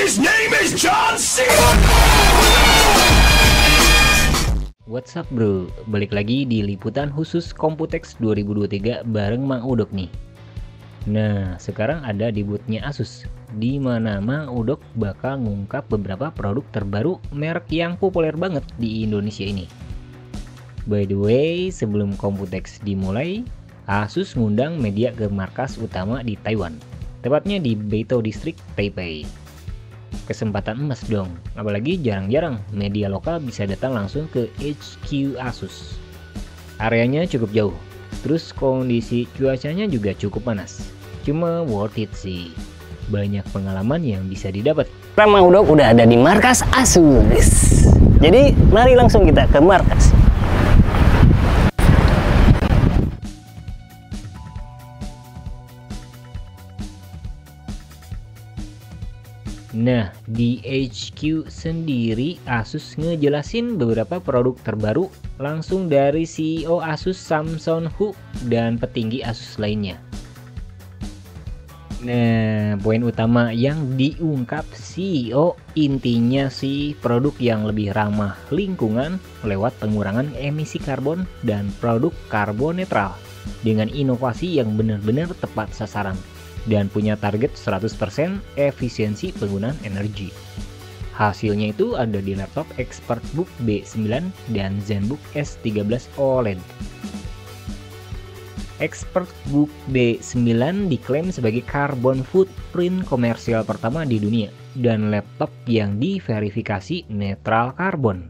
His name is John C. What's up bro, balik lagi di liputan khusus Computex 2023 bareng Mang Udok nih. Nah, sekarang ada di boothnya Asus, di mana Mang Udok bakal ngungkap beberapa produk terbaru merek yang populer banget di Indonesia ini. By the way, sebelum Computex dimulai, Asus ngundang media ke markas utama di Taiwan, tepatnya di Beitou District, Taipei. Kesempatan emas dong, apalagi jarang-jarang media lokal bisa datang langsung ke HQ Asus. Areanya cukup jauh, terus kondisi cuacanya juga cukup panas. Cuma worth it sih, banyak pengalaman yang bisa didapat. Mang Udok udah ada di markas Asus. Jadi mari langsung kita ke markas. Nah, di HQ sendiri Asus ngejelasin beberapa produk terbaru langsung dari CEO Asus Samson Hu dan petinggi Asus lainnya. Nah, poin utama yang diungkap CEO intinya sih produk yang lebih ramah lingkungan lewat pengurangan emisi karbon dan produk karbon netral dengan inovasi yang benar-benar tepat sasaran dan punya target 100% efisiensi penggunaan energi. Hasilnya itu ada di laptop ExpertBook B9 dan ZenBook S13 OLED. ExpertBook B9 diklaim sebagai carbon footprint komersial pertama di dunia dan laptop yang diverifikasi netral karbon.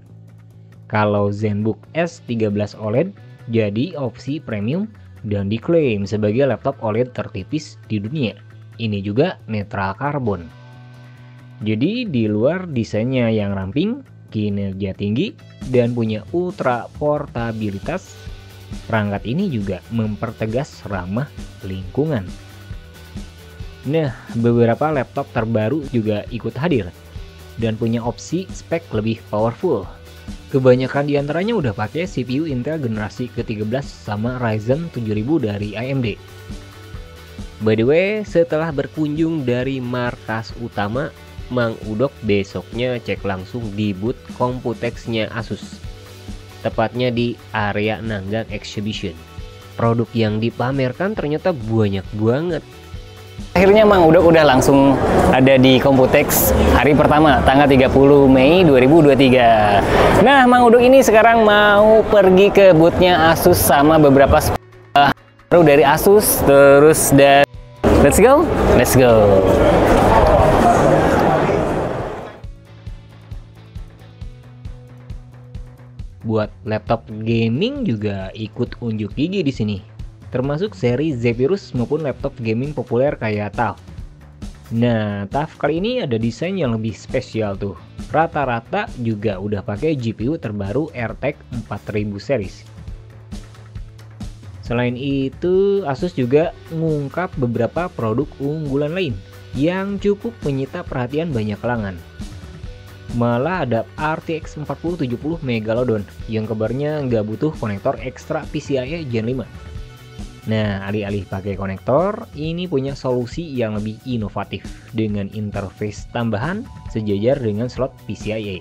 Kalau ZenBook S13 OLED jadi opsi premium dan diklaim sebagai laptop OLED tertipis di dunia. Ini juga netral karbon. Jadi di luar desainnya yang ramping, kinerja tinggi, dan punya ultra portabilitas, perangkat ini juga mempertegas ramah lingkungan. Nah, beberapa laptop terbaru juga ikut hadir dan punya opsi spek lebih powerful. Kebanyakan diantaranya udah pakai CPU Intel generasi ke-13 sama Ryzen 7000 dari AMD. By the way, setelah berkunjung dari markas utama, Mang Udok besoknya cek langsung di booth Computex-nya Asus, tepatnya di area Nanggang Exhibition. Produk yang dipamerkan ternyata banyak banget. Akhirnya Mang Udok udah langsung ada di Computex hari pertama tanggal 30 Mei 2023. Nah, Mang Udok ini sekarang mau pergi ke boothnya Asus sama beberapa baru dari Asus, terus dan let's go. Buat laptop gaming juga ikut unjuk gigi di sini, termasuk seri Zephyrus maupun laptop gaming populer kayak TUF. Nah, TUF kali ini ada desain yang lebih spesial tuh. Rata-rata juga udah pakai GPU terbaru RTX 4000 series. Selain itu, Asus juga ngungkap beberapa produk unggulan lain yang cukup menyita perhatian banyak kalangan. Malah ada RTX 4070 Megalodon yang kabarnya nggak butuh konektor ekstra PCIe Gen 5. Nah, alih-alih pakai konektor, ini punya solusi yang lebih inovatif dengan interface tambahan sejajar dengan slot PCIe.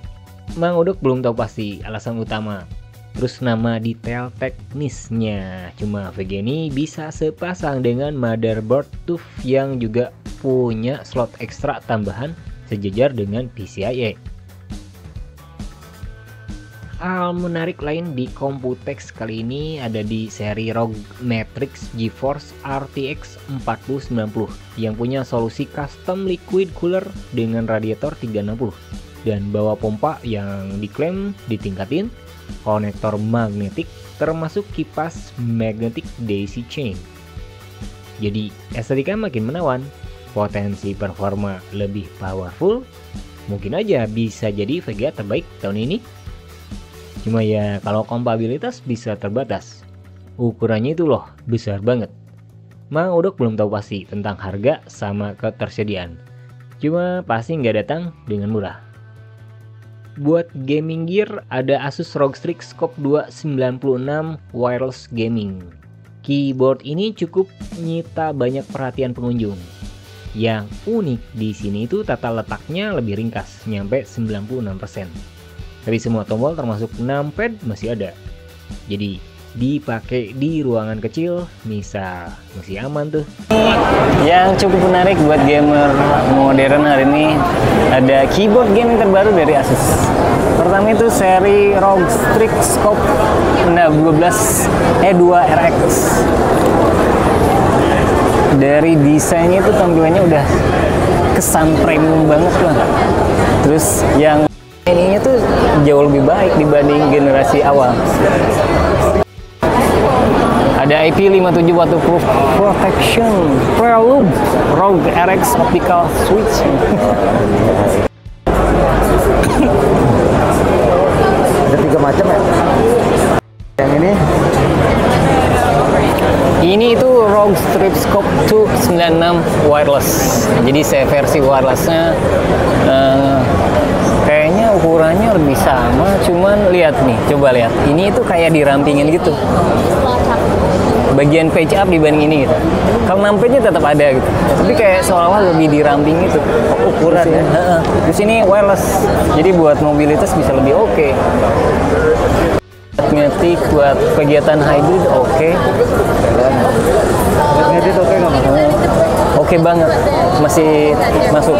Mang Udok belum tahu pasti alasan utama. Terus nama detail teknisnya, cuma VG ini bisa sepasang dengan motherboard TUF yang juga punya slot ekstra tambahan sejajar dengan PCIe. Hal menarik lain di Computex kali ini ada di seri ROG Matrix GeForce RTX 4090 yang punya solusi custom liquid cooler dengan radiator 360 dan bawa pompa yang diklaim ditingkatin, konektor magnetik termasuk kipas magnetic daisy chain. Jadi estetika makin menawan, potensi performa lebih powerful, mungkin aja bisa jadi VGA terbaik tahun ini. Cuma ya kalau kompatibilitas bisa terbatas. Ukurannya itu loh besar banget. Mang Udok belum tahu pasti tentang harga sama ketersediaan. Cuma pasti nggak datang dengan murah. Buat gaming gear ada Asus ROG Strix Scope 2 96 Wireless Gaming. Keyboard ini cukup nyita banyak perhatian pengunjung. Yang unik di sini itu tata letaknya lebih ringkas, nyampe 96%. Tapi semua tombol termasuk numpad masih ada. Jadi dipakai di ruangan kecil, misal masih aman tuh. Yang cukup menarik buat gamer modern hari ini, ada keyboard gaming terbaru dari Asus. Pertama itu seri ROG Strix Scope 2 RX. Dari desainnya itu tampilannya udah kesan premium banget lah. Terus yang ininya tuh jauh lebih baik dibanding generasi awal. Ada IP57 waterproof protection, Prelude, ROG RX optical switch. Ada 3 macam ya. Yang ini itu ROG Strix Scope 296 wireless. Jadi saya versi wirelessnya kayaknya ukurannya lebih sama, cuman lihat nih, coba lihat. Ini itu kayak dirampingin gitu. Bagian page up dibanding ini gitu. Kalau numpad-nya tetap ada gitu. Tapi kayak seolah-olah lebih diramping gitu. Ukuran ya. Di sini wireless. Jadi buat mobilitas bisa lebih oke. Ngetik buat kegiatan hybrid oke. ngedit oke nggak Mas? Oke banget, masih masuk.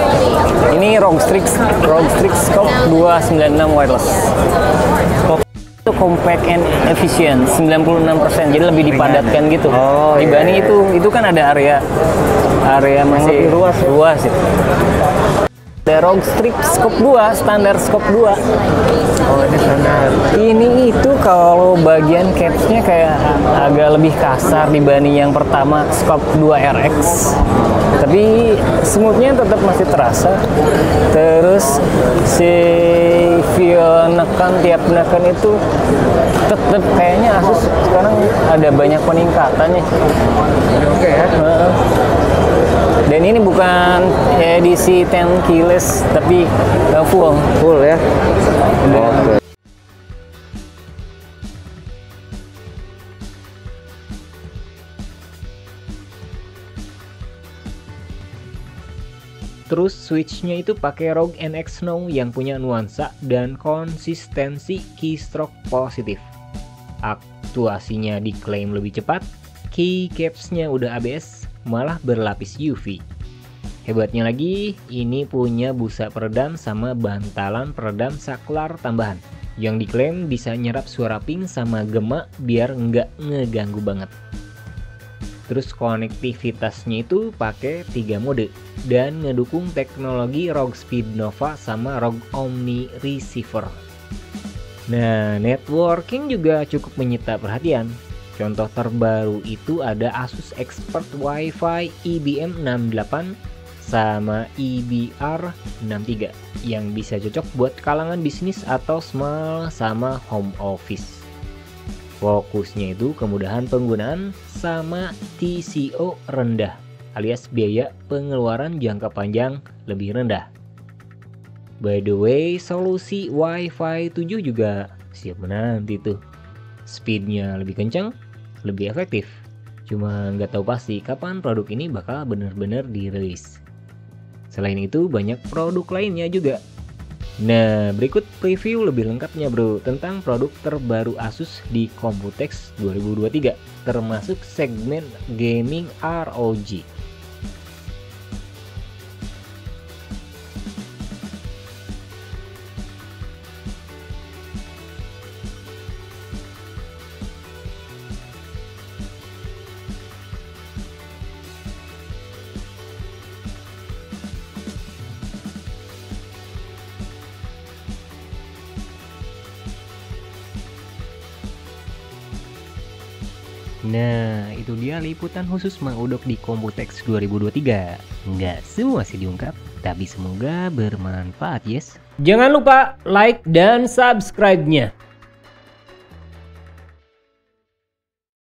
Ini ROG Strix Scope 296 wireless. Itu compact and efficient, 96%, jadi lebih dipadatkan gitu. Oh, dibanding iya. itu kan ada area masih lebih luas ya? Ada ROG Strix Scope 2, standar Scope 2. Oh, ini standar. Ini itu kalau bagian capsnya kayak agak lebih kasar dibanding yang pertama Scope 2 RX. Tapi smoothnya tetap masih terasa. Terus si feel tiap nekan itu tetap kayaknya Asus sekarang ada banyak peningkatannya. Oke ya. Dan ini bukan edisi 10 keyless tapi full ya. Oke. Terus switchnya itu pakai ROG NX Snow yang punya nuansa dan konsistensi keystroke positif. Aktuasinya diklaim lebih cepat, keycapsnya udah ABS, malah berlapis UV. Hebatnya lagi, ini punya busa peredam sama bantalan peredam saklar tambahan yang diklaim bisa nyerap suara ping sama gema biar nggak ngeganggu banget. Terus konektivitasnya itu pakai 3 mode dan ngedukung teknologi ROG Speednova sama ROG Omni Receiver. Nah, networking juga cukup menyita perhatian. Contoh terbaru itu ada Asus Expert Wi-Fi EBM68 sama EBR63 yang bisa cocok buat kalangan bisnis atau small sama home office. Fokusnya itu kemudahan penggunaan sama TCO rendah alias biaya pengeluaran jangka panjang lebih rendah. By the way, solusi Wi-Fi 7 juga siap menanti tuh. Speednya lebih kencang, lebih efektif. Cuma nggak tahu pasti kapan produk ini bakal bener-bener dirilis. Selain itu banyak produk lainnya juga. Nah, berikut preview lebih lengkapnya bro tentang produk terbaru Asus di Computex 2023 termasuk segmen gaming ROG. Nah, itu dia liputan khusus Mang Udok di Computex 2023. Nggak semua sih diungkap, tapi semoga bermanfaat, yes. Jangan lupa like dan subscribe-nya.